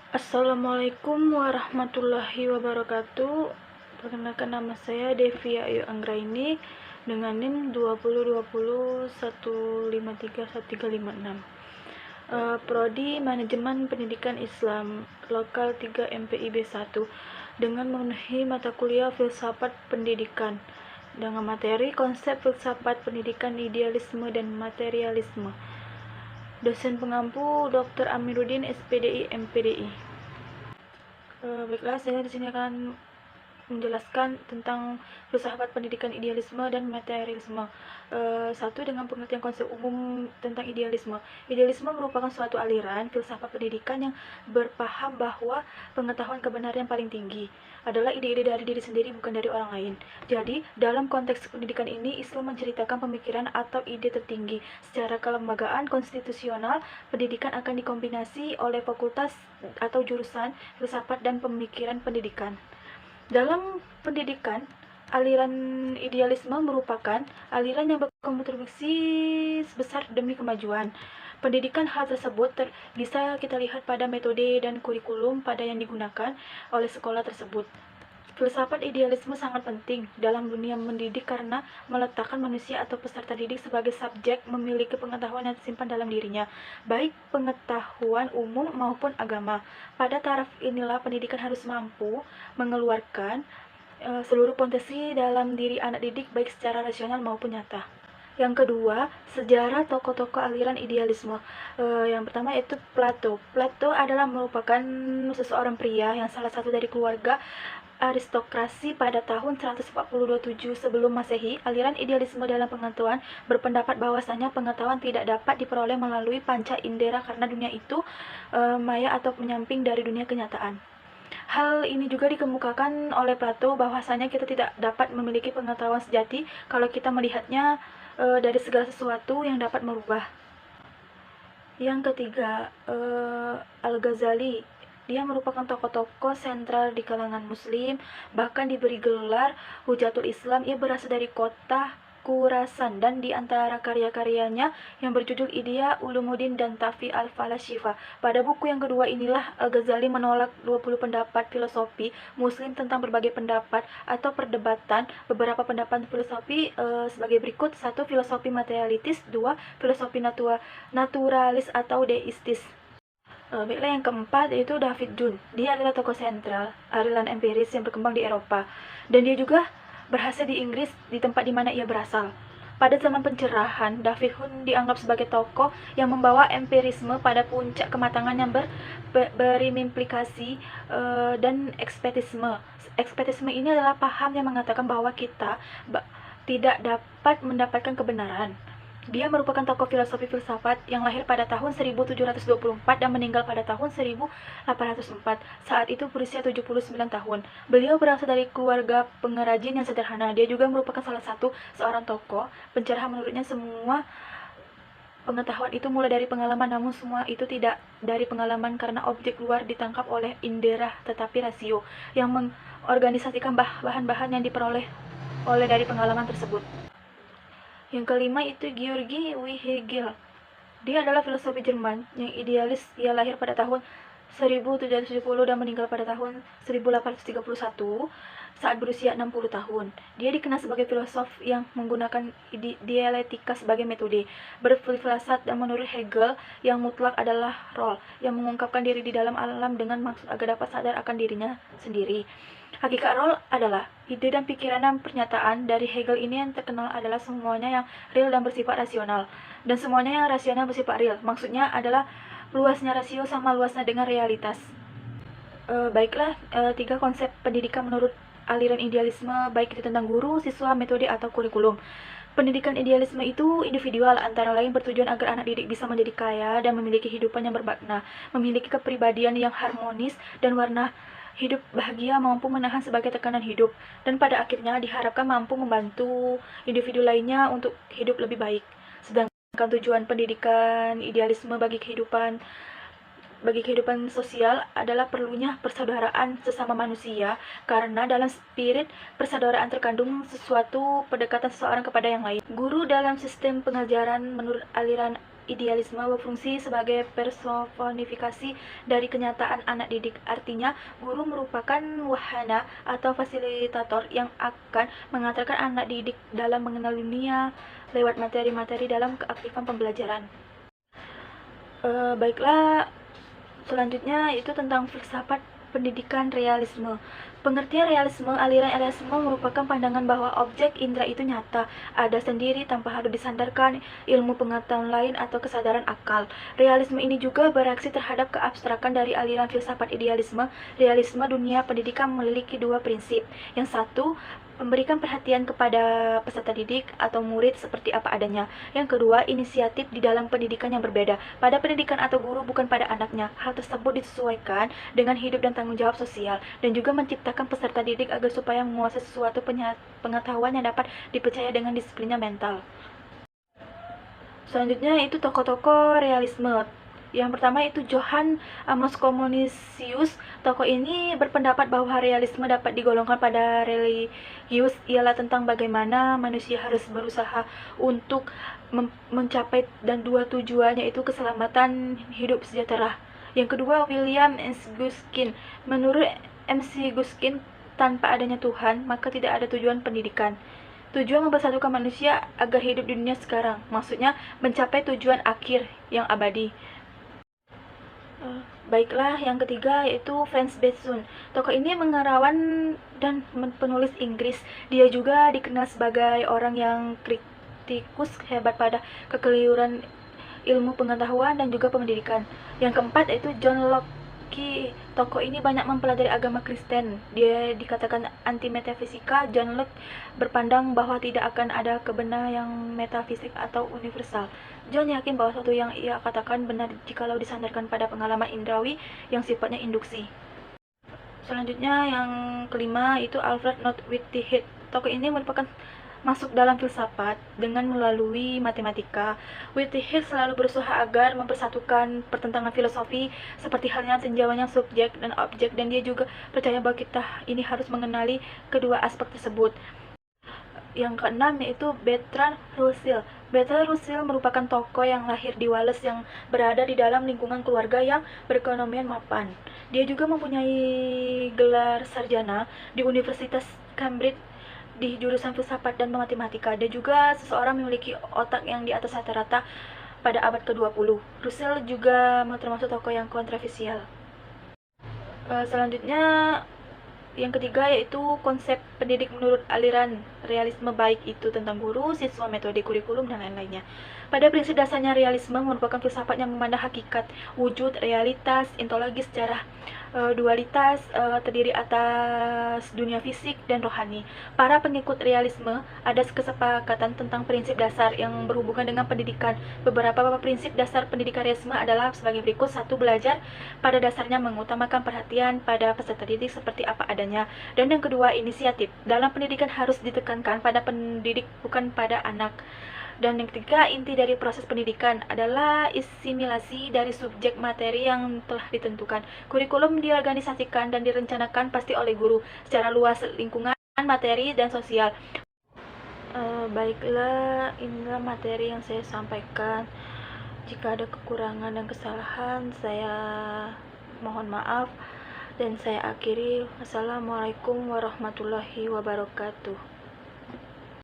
Assalamualaikum warahmatullahi wabarakatuh. Perkenalkan, nama saya Devia Ayu Anggraini dengan NIM 20201531531356. Prodi Manajemen Pendidikan Islam Lokal 3 MPIB 1 dengan memenuhi mata kuliah Filsafat Pendidikan dengan materi konsep filsafat pendidikan, idealisme dan materialisme. Dosen pengampu Dr. Amiruddin SPDI MPDI. Baiklah, saya di sini akan menjelaskan tentang filsafat pendidikan, idealisme dan materialisme. Satu, dengan pengertian konsep umum tentang idealisme. Idealisme merupakan suatu aliran filsafat pendidikan yang berpaham bahwa pengetahuan kebenaran yang paling tinggi adalah ide-ide dari diri sendiri, bukan dari orang lain. Jadi, dalam konteks pendidikan ini, Islam menceritakan pemikiran atau ide tertinggi. Secara kelembagaan konstitusional, pendidikan akan dikombinasi oleh fakultas atau jurusan filsafat dan pemikiran pendidikan. Dalam pendidikan, aliran idealisme merupakan aliran yang berkontribusi sebesar demi kemajuan pendidikan. Hal tersebut bisa kita lihat pada metode dan kurikulum pada yang digunakan oleh sekolah tersebut. Filsafat idealisme sangat penting dalam dunia mendidik karena meletakkan manusia atau peserta didik sebagai subjek memiliki pengetahuan yang tersimpan dalam dirinya, baik pengetahuan umum maupun agama. Pada taraf inilah pendidikan harus mampu mengeluarkan seluruh potensi dalam diri anak didik, baik secara rasional maupun nyata. Yang kedua, sejarah tokoh-tokoh aliran idealisme. Yang pertama yaitu Plato. Plato adalah merupakan seseorang pria yang salah satu dari keluarga aristokrasi pada tahun 147 sebelum Masehi. Aliran idealisme dalam pengetahuan berpendapat bahwasanya pengetahuan tidak dapat diperoleh melalui panca indera karena dunia itu maya atau penyamping dari dunia kenyataan. Hal ini juga dikemukakan oleh Plato bahwasanya kita tidak dapat memiliki pengetahuan sejati kalau kita melihatnya dari segala sesuatu yang dapat merubah. Yang ketiga, Al-Ghazali. Dia merupakan tokoh-tokoh sentral di kalangan muslim, bahkan diberi gelar Hujatul Islam. Ia berasal dari kota Khurasan dan di antara karya-karyanya yang berjudul Ihya Ulumuddin dan Tahfi al-Falasifah. Pada buku yang kedua inilah Al-Ghazali menolak 20 pendapat filosofi muslim tentang berbagai pendapat atau perdebatan. Beberapa pendapat filosofi sebagai berikut: 1. Filosofi materialistis. 2. Filosofi naturalis atau deistis. Baiklah, yang keempat yaitu David Hume. Dia adalah tokoh sentral aliran empiris yang berkembang di Eropa, dan dia juga berhasil di Inggris, di tempat di mana ia berasal. Pada zaman pencerahan, David Hume dianggap sebagai tokoh yang membawa empirisme pada puncak kematangan yang berimplikasi dan ekspetisme. Ekspetisme ini adalah paham yang mengatakan bahwa kita tidak dapat mendapatkan kebenaran. Dia merupakan tokoh filosofi filsafat yang lahir pada tahun 1724 dan meninggal pada tahun 1804. Saat itu berusia 79 tahun. Beliau berasal dari keluarga pengrajin yang sederhana. Dia juga merupakan salah satu seorang tokoh pencerah. Menurutnya semua pengetahuan itu mulai dari pengalaman, namun semua itu tidak dari pengalaman karena objek luar ditangkap oleh indera, tetapi rasio yang mengorganisasikan bahan-bahan yang diperoleh dari pengalaman tersebut. Yang kelima itu Georgi W. Hegel. Dia adalah filosofi Jerman yang idealis. Ia lahir pada tahun 1770 dan meninggal pada tahun 1831 saat berusia 60 tahun. Dia dikenal sebagai filosof yang menggunakan dialektika sebagai metode berfilsafat, dan menurut Hegel yang mutlak adalah role yang mengungkapkan diri di dalam alam dengan maksud agar dapat sadar akan dirinya sendiri. Hakikat role adalah ide dan pikiran dan pernyataan. Dari Hegel ini yang terkenal adalah semuanya yang real dan bersifat rasional, dan semuanya yang rasional bersifat real. Maksudnya adalah luasnya rasio sama luasnya dengan realitas. Baiklah, 3 konsep pendidikan menurut aliran idealisme, baik itu tentang guru, siswa, metode, atau kurikulum. Pendidikan idealisme itu individual, antara lain bertujuan agar anak didik bisa menjadi kaya dan memiliki kehidupan yang bermakna, memiliki kepribadian yang harmonis dan warna hidup bahagia, mampu menahan sebagai tekanan hidup, dan pada akhirnya diharapkan mampu membantu individu lainnya untuk hidup lebih baik. Sedangkan tujuan pendidikan idealisme bagi kehidupan sosial adalah perlunya persaudaraan sesama manusia, karena dalam spirit persaudaraan terkandung sesuatu pendekatan seseorang kepada yang lain. Guru dalam sistem pengajaran menurut aliran idealisme berfungsi sebagai personifikasi dari kenyataan anak didik. Artinya, guru merupakan wahana atau fasilitator yang akan mengantarkan anak didik dalam mengenal dunia lewat materi-materi dalam keaktifan pembelajaran. Baiklah, selanjutnya itu tentang filsafat pendidikan realisme. Pengertian realisme, aliran realisme merupakan pandangan bahwa objek indera itu nyata, ada sendiri tanpa harus disandarkan ilmu pengetahuan lain atau kesadaran akal. Realisme ini juga bereaksi terhadap keabstrakan dari aliran filsafat idealisme. Realisme dunia pendidikan memiliki dua prinsip. Yang satu, memberikan perhatian kepada peserta didik atau murid seperti apa adanya. Yang kedua, inisiatif di dalam pendidikan yang berbeda. Pada pendidikan atau guru, bukan pada anaknya. Hal tersebut disesuaikan dengan hidup dan tanggung jawab sosial, dan juga menciptakan peserta didik agar supaya menguasai sesuatu pengetahuan yang dapat dipercaya dengan disiplinnya mental. Selanjutnya itu tokoh-tokoh realisme. Yang pertama itu Johann Amos Commonisius. Tokoh ini berpendapat bahwa realisme dapat digolongkan pada religius, ialah tentang bagaimana manusia harus berusaha untuk mencapai dan dua tujuannya itu keselamatan hidup sejahtera. Yang kedua, William S. Guskin. Menurut M.C. Guskin, tanpa adanya Tuhan, maka tidak ada tujuan pendidikan. Tujuan mempersatukan manusia agar hidup di dunia sekarang, maksudnya mencapai tujuan akhir yang abadi. Baiklah, yang ketiga yaitu Franz Besson. Tokoh ini mengarang dan penulis Inggris. Dia juga dikenal sebagai orang yang kritikus hebat pada kekeliruan ilmu pengetahuan dan juga pendidikan. Yang keempat yaitu John Locke. Tokoh ini banyak mempelajari agama Kristen. Dia dikatakan anti metafisika. John Locke berpandang bahwa tidak akan ada kebenaran yang metafisik atau universal. John yakin bahwa sesuatu yang ia katakan benar jikalau disandarkan pada pengalaman indrawi yang sifatnya induksi. Selanjutnya yang kelima itu Alfred North Whitehead. Tokoh ini merupakan masuk dalam filsafat dengan melalui matematika. Whitehead selalu berusaha agar mempersatukan pertentangan filosofi seperti halnya tinjauannya subjek dan objek, dan dia juga percaya bahwa kita ini harus mengenali kedua aspek tersebut. Yang keenam yaitu Bertrand Russell. Bertrand Russell merupakan tokoh yang lahir di Wales yang berada di dalam lingkungan keluarga yang berekonomian mapan. Dia juga mempunyai gelar sarjana di Universitas Cambridge di jurusan filsafat dan matematika. Dia juga seseorang memiliki otak yang di atas rata-rata pada abad ke-20. Russell juga termasuk tokoh yang kontroversial. Selanjutnya yang ketiga yaitu konsep pendidik menurut aliran realisme, baik itu tentang guru, siswa, metode, kurikulum, dan lain-lainnya. Pada prinsip dasarnya, realisme merupakan filsafat yang memandang hakikat, wujud, realitas, ontologi secara dualitas, terdiri atas dunia fisik dan rohani. Para pengikut realisme ada kesepakatan tentang prinsip dasar yang berhubungan dengan pendidikan. Beberapa prinsip dasar pendidikan realisme adalah sebagai berikut. 1. Belajar pada dasarnya mengutamakan perhatian pada peserta didik seperti apa adanya. Dan yang kedua, inisiatif. Dalam pendidikan harus ditekankan pada pendidik, bukan pada anak. Dan yang ketiga, inti dari proses pendidikan adalah asimilasi dari subjek materi yang telah ditentukan. Kurikulum diorganisasikan dan direncanakan pasti oleh guru secara luas, lingkungan, materi, dan sosial. Baiklah, inilah materi yang saya sampaikan. Jika ada kekurangan dan kesalahan, saya mohon maaf. Dan saya akhiri. Wassalamualaikum warahmatullahi wabarakatuh.